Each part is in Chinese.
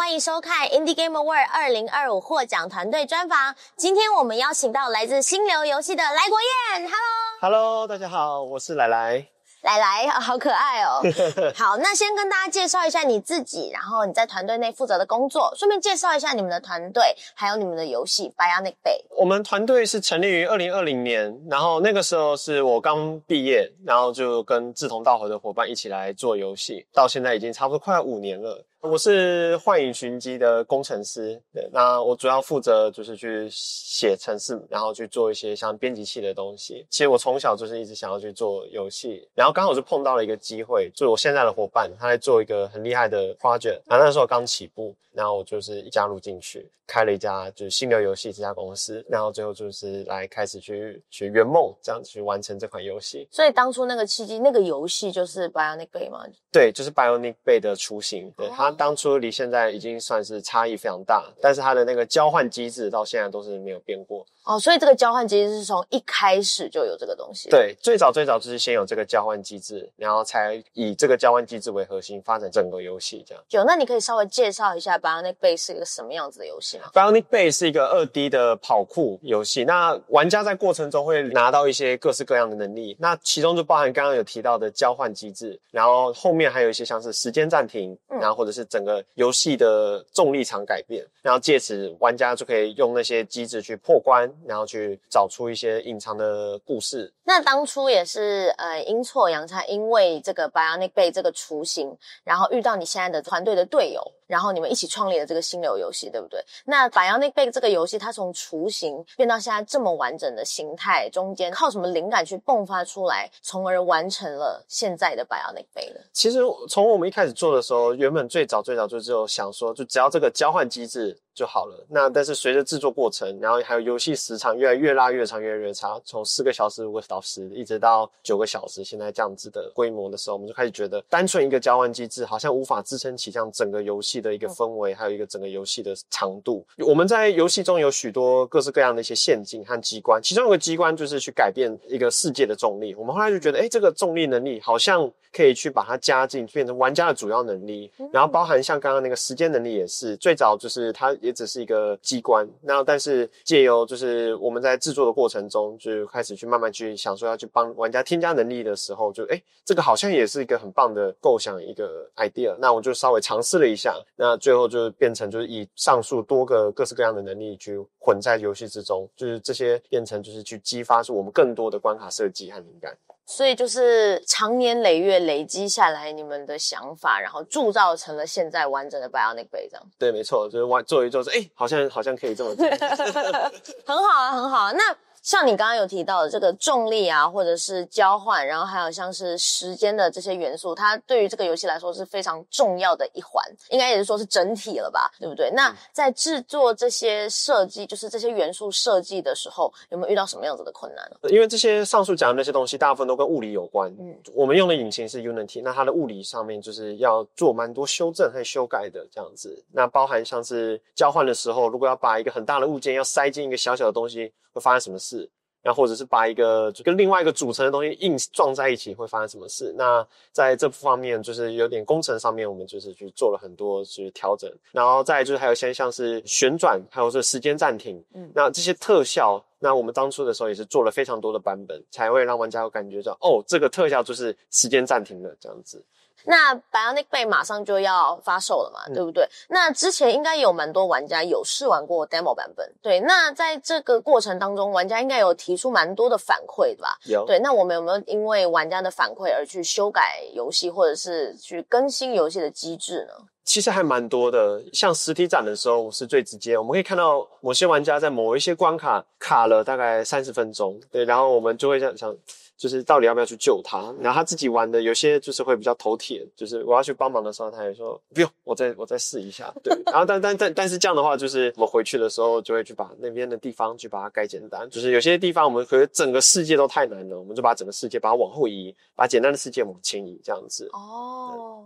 欢迎收看 Indie Game Award 2025获奖团队专访。今天我们邀请到来自心流游戏的来国彦 ，Hello， 大家好，我是来来。来，好可爱哦。好，那先跟大家介绍一下你自己，然后你在团队内负责的工作，顺便介绍一下你们的团队，还有你们的游戏 Bionic Bay。我们团队是成立于2020年，然后那个时候是我刚毕业，然后就跟志同道合的伙伴一起来做游戏，到现在已经差不多快要5年了。我是幻影寻迹的工程师，对，那我主要负责就是去写程式，然后去做一些像编辑器的东西。其实我从小就是一直想要去做游戏，然后刚好就碰到了一个机会，就是我现在的伙伴他在做一个很厉害的 project， 那时候刚起步，然后我就是加入进去，开了一家就是心流游戏这家公司，然后最后就是来开始去圆梦，这样子去完成这款游戏。所以当初那个契机，那个游戏就是 Bionic Bay 吗？对，就是 Bionic Bay 的雏形。对，它当初离现在已经算是差异非常大，但是它的那个交换机制到现在都是没有变过。哦，所以这个交换机制是从一开始就有这个东西。对，最早就是先有这个交换机制，然后才以这个交换机制为核心发展整个游戏这样。那你可以稍微介绍一下 Bionic Bay 是一个什么样子的游戏吗？ Bionic Bay 是一个2D 的跑酷游戏，那玩家在过程中会拿到一些各式各样的能力，那其中就包含刚刚有提到的交换机制，然后后面还有一些像是时间暂停，然后或者是整个游戏的重力场改变，然后借此玩家就可以用那些机制去破关，然后去找出一些隐藏的故事。那当初也是阴错阳差，因为这个 Bionic Bay 这个雏形，然后遇到你现在的团队的队友，然后你们一起创立了这个心流游戏，对不对？那 Bionic Bay 这个游戏它从雏形变到现在这么完整的形态，中间靠什么灵感去迸发出来，从而完成了现在的 Bionic Bay 呢？其实从我们一开始做的时候，原本最早就只有想说，就只要这个交换机制就好了。那但是随着制作过程，然后还有游戏时长越拉越长，越来越长，从4个小时、5个小时一直到9个小时，现在这样子的规模的时候，我们就开始觉得单纯一个交换机制好像无法支撑起这样整个游戏的一个氛围，还有一个整个游戏的长度。我们在游戏中有许多各式各样的一些陷阱和机关，其中有个机关就是去改变一个世界的重力。我们后来就觉得，这个重力能力好像可以去把它加进，变成玩家的主要能力。然后包含像刚刚那个时间能力也是，最早就是它也只是一个机关，那但是借由就是我们在制作的过程中，就开始去慢慢去想说要去帮玩家添加能力的时候，就这个好像也是一个很棒的构想，一个 idea。那我就稍微尝试了一下，那最后就变成就是以上述多个各式各样的能力去混在游戏之中，就是这些变成就是去激发出我们更多的关卡设计和灵感。所以就是长年累月累积下来你们的想法，然后铸造成了现在完整的 Bionic Bay 这样。对，没错，就是做一做是好像可以这么做。很好啊，很好啊。那像你刚刚有提到的这个重力啊，或者是交换，然后还有像是时间的这些元素，它对于这个游戏来说是非常重要的一环，应该也是说是整体了吧，对不对？那在制作这些设计，就是这些元素设计的时候，有没有遇到什么样子的困难呢？因为这些上述讲的那些东西大部分都跟物理有关，我们用的引擎是 Unity， 那它的物理上面就是要做蛮多修正和修改的这样子。那包含像是交换的时候，如果要把一个很大的物件要塞进一个小小的东西，会发生什么事？然后或者是把一个就跟另外一个组成的东西硬撞在一起会发生什么事。那在这方面就是有点工程上面我们就是去做了很多去调整，然后再来就是还有些像是旋转还有是时间暂停，那这些特效，那我们当初的时候也是做了非常多的版本，才会让玩家有感觉到这个特效就是时间暂停了这样子。那 Bionic Bay 马上就要发售了嘛，对不对？那之前应该有蛮多玩家有试玩过 demo 版本，对。那在这个过程当中，玩家应该有提出蛮多的反馈，对吧？有。对，那我们有没有因为玩家的反馈而去修改游戏，或者是去更新游戏的机制呢？其实还蛮多的，像实体展的时候是最直接，我们可以看到某些玩家在某一些关卡卡了大概30分钟，对，然后我们就会想就是到底要不要去救他，然后他自己玩的有些就是会比较头铁，就是我要去帮忙的时候他也说不用，我再试一下，对，然后但是这样的话就是我们回去的时候就会去把那边的地方去把它改简单，就是有些地方我们可能整个世界都太难了，我们就把整个世界把它往后移，把简单的世界往前移这样子。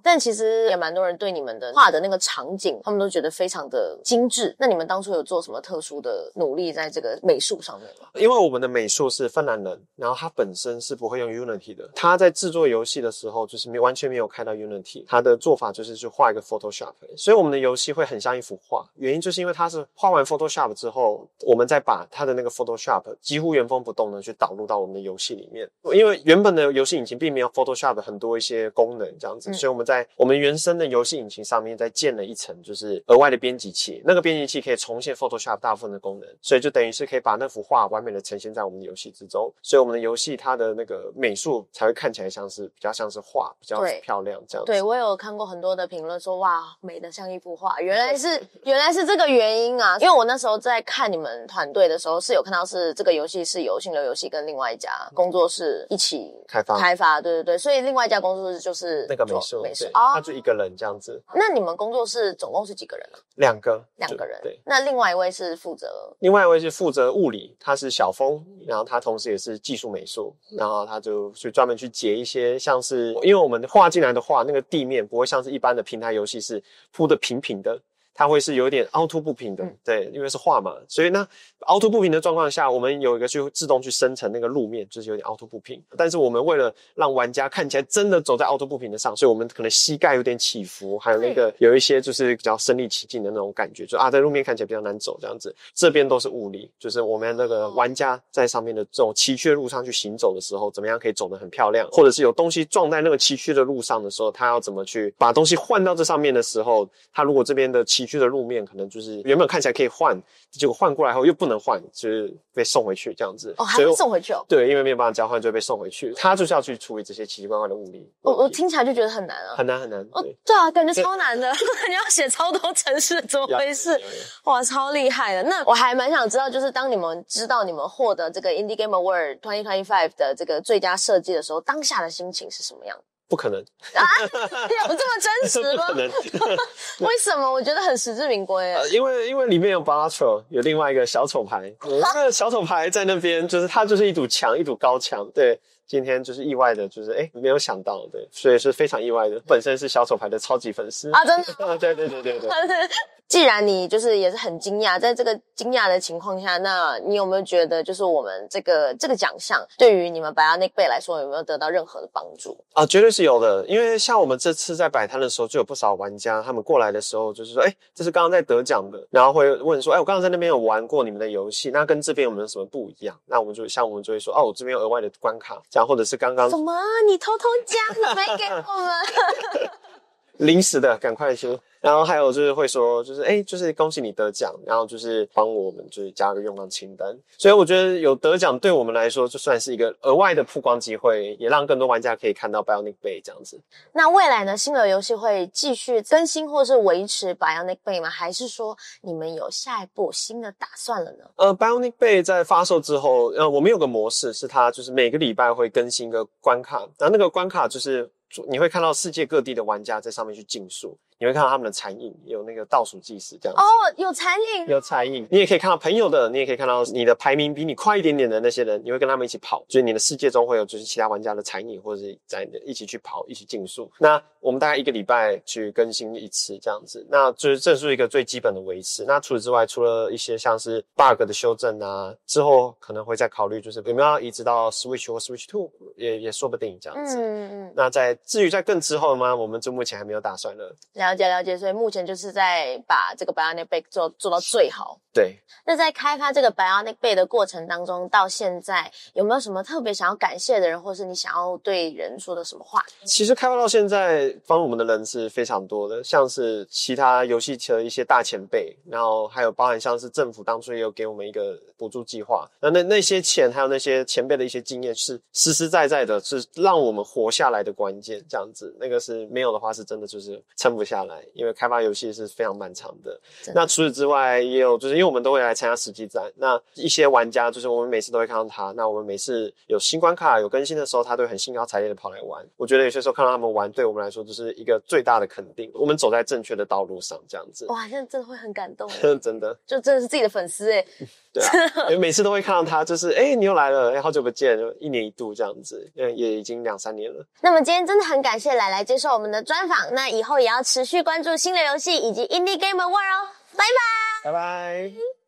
但其实也蛮多人对你们的们画的那个场景，他们都觉得非常的精致。那你们当初有做什么特殊的努力在这个美术上面吗？因为我们的美术是芬兰人，然后他本身是不会用 Unity 的，他在制作游戏的时候就是完全没有开到 Unity， 他的做法就是去画一个 Photoshop， 所以我们的游戏会很像一幅画，原因就是因为他是画完 Photoshop 之后，我们再把他的那个 Photoshop 几乎原封不动的去导入到我们的游戏里面，因为原本的游戏引擎并没有 Photoshop 很多一些功能这样子，所以我们在我们原生的游戏引擎上面再建了一层就是额外的编辑器，那个编辑器可以重现 Photoshop 大部分的功能，所以就等于是可以把那幅画完美的呈现在我们的游戏之中，所以我们的游戏它的那个美术才会看起来像是比较像是画，比较漂亮这样子。对，我有看过很多的评论说哇，美得像一幅画，原来是这个原因啊！因为我那时候在看你们团队的时候，是有看到是这个游戏是由心流游戏跟另外一家工作室一起开发，对对对，所以另外一家工作室就是那个美术，他就一个人这样子。那你们工作室总共是几个人啊？2个人。对，那另外一位是负责物理，他是小峰，然后他同时也是技术美术，然后他就专门去截一些像是，因为我们画进来的画，那个地面不会像是一般的平台游戏是铺的平平的，它会是有点凹凸不平的，对，因为是画嘛，所以呢，凹凸不平的状况下，我们有一个就自动去生成那个路面，就是有点凹凸不平。但是我们为了让玩家看起来真的走在凹凸不平的上，所以我们可能膝盖有点起伏，还有那个有一些就是比较身临其境的那种感觉，就在路面看起来比较难走这样子。这边都是物理，就是我们那个玩家在上面的这种崎岖路上去行走的时候，怎么样可以走得很漂亮，或者是有东西撞在那个崎岖的路上的时候，他要怎么去把东西换到这上面的时候，他如果这边的崎岖的路面可能就是原本看起来可以换，结果换过来后又不能换，就是被送回去这样子。还会送回去哦？对，因为没有办法交换，就会被送回去。他就是要去处理这些奇奇怪怪的物理。我听起来就觉得很难啊，很难。对啊，感觉超难的，你要写超多程式，怎么回事？哇，超厉害的。那我还蛮想知道，就是当你们知道你们获得这个 Indie Game Award 2025的这个最佳设计的时候，当下的心情是什么样？不可能啊！有这么真实吗？不可能。为什么？我觉得很实至名归。因为里面有 Balatro， 有另外一个小丑牌，那个小丑牌在那边，就是它就是一堵墙，一堵高墙。对，今天就是意外的，就是没有想到，对，所以是非常意外的。本身是小丑牌的超级粉丝啊，真的。对。既然你就是也是很惊讶，在这个惊讶的情况下，那你有没有觉得就是我们这个奖项对于你们Bionic Bay来说有没有得到任何的帮助？绝对是有的。因为像我们这次在摆摊的时候，就有不少玩家他们过来的时候就是说，这是刚刚在得奖的，然后会问说，我刚刚在那边有玩过你们的游戏，那跟这边有没有什么不一样？那我们就会说，我这边有额外的关卡，这样，或者是刚刚什么你偷偷加没给我们？临时的，赶快去。然后还有就是会说，就是就是恭喜你得奖，然后就是帮我们就是加个愿望清单。所以我觉得有得奖对我们来说就算是一个额外的曝光机会，也让更多玩家可以看到 Bionic Bay 这样子。那未来呢，心流游戏会继续更新或是维持 Bionic Bay 吗？还是说你们有下一步新的打算了呢？Bionic Bay 在发售之后，我们有个模式是它就是每个礼拜会更新一个关卡，然后那个关卡就是你会看到世界各地的玩家在上面去竞速，你会看到他们的残影，有那个倒数计时这样子。有残影，有残影。你也可以看到朋友的，你也可以看到你的排名比你快一点点的那些人，你会跟他们一起跑，就是你的世界中会有就是其他玩家的残影，或者是在一起去跑，一起竞速。那我们大概1个礼拜去更新一次这样子，那就是这是一个最基本的维持。那除此之外，除了一些像是 bug 的修正啊，之后可能会再考虑就是有没有要移植到 Switch 或 Switch 2，也说不定这样子。那至于在更之后吗？我们就目前还没有打算了。了解，所以目前就是在把这个 Bionic Bay 做到最好。对。那在开发这个 Bionic Bay 的过程当中，到现在有没有什么特别想要感谢的人，或是你想要对人说的什么话？其实开发到现在，帮我们的人是非常多的，像是其他游戏的一些大前辈，然后还有包含像是政府当初也有给我们一个补助计划，那些钱还有那些前辈的一些经验是实实在在的，是让我们活下来的关键。这样子，那个是没有的话，是真的就是撑不下来，因为开发游戏是非常漫长的。那除此之外，也有就是因为我们都会来参加实际战，那一些玩家就是我们每次都会看到他，那我们每次有新关卡有更新的时候，他都会很兴高采烈的跑来玩。我觉得有些时候看到他们玩，对我们来说就是一个最大的肯定，我们走在正确的道路上，这样子。哇，真的会很感动。真的，就真的是自己的粉丝耶。对啊，因为每次都会看到他，就是你又来了，好久不见，就1年1度这样子，也已经2-3年了。那么今天真的很感谢来接受我们的专访，那以后也要持续续关注新流游戏以及 Indie Game World 哦，拜拜。拜拜。